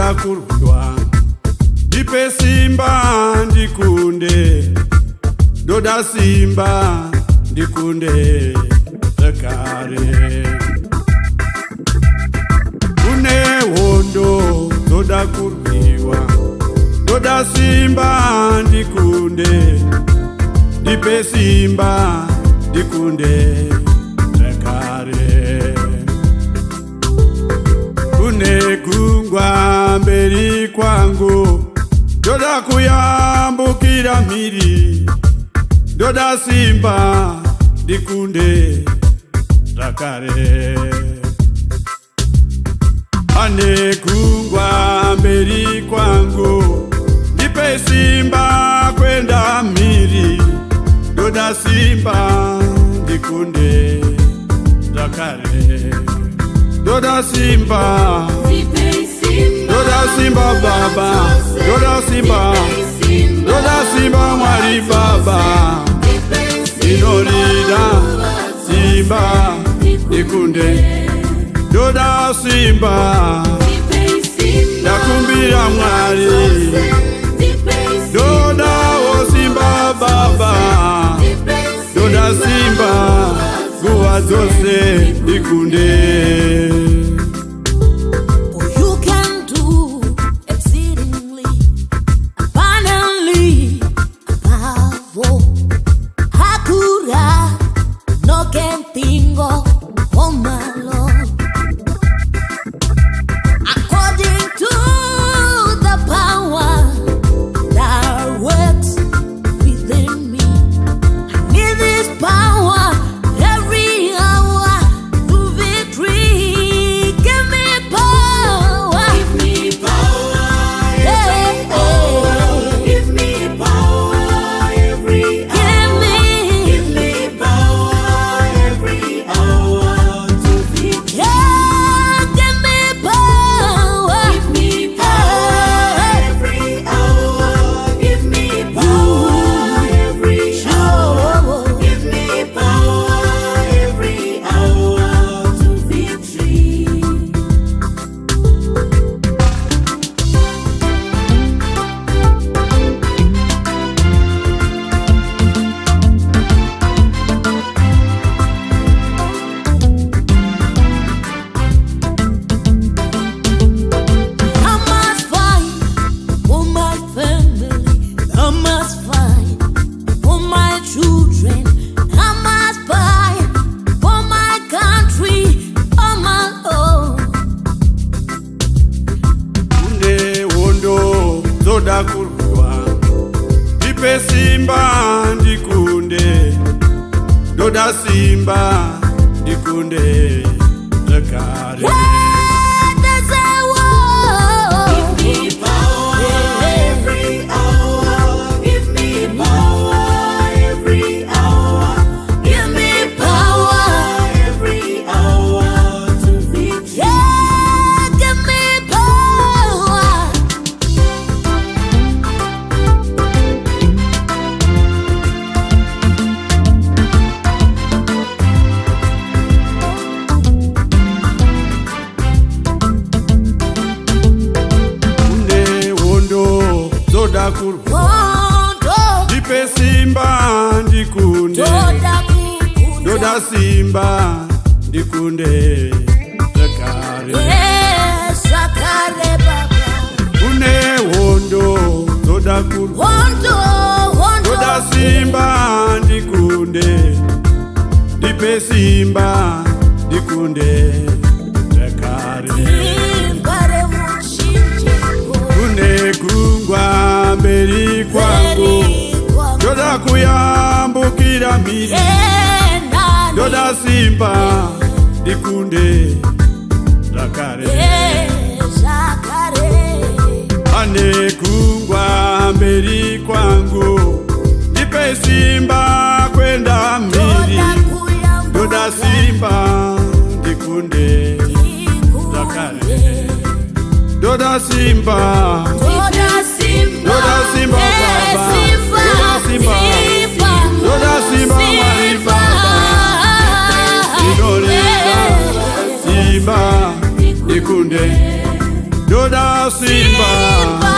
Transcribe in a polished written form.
Doda kurudwa Dipe simba ndikunde Doda simba ndikunde Zakare Une wondo Doda kurudwa Doda simba ndikunde Dipe simba ndikunde Zakare Une gungwa mberi kwangu Doda kuyambukira miri Doda simba ndikunde Zakare Ane gungwa mberi kwangu Dipe simba kwenda miri Doda simba ndikunde Zakare Doda simba Doda simba baba Doda simba Doda simba mwari baba Inorida simba ndikunde Doda simba Nakumbira mwari Doda o simba baba Doda simba Guwa zose ndikunde Doda kurudwa Dipe simba ndikunde Doda simba ndikunde Zakare Doda kurudwa Dipe simba ndikunde Doda simba ndikunde Zakare Une wondo Doda kurudwa Doda simba ndikunde Dipe simba ndikunde Zakare Une gungwa mberi kwangu Doda kuyambukira miri Doda simba ndikunde Zakare Ane gungwa mberi kwangu Dipe simba kwenda miri Doda simba ndikunde Zakare Doda simba Doda simba baba Doda simba Doda simba mwari baba Inorida simba ndikunde ndoda simba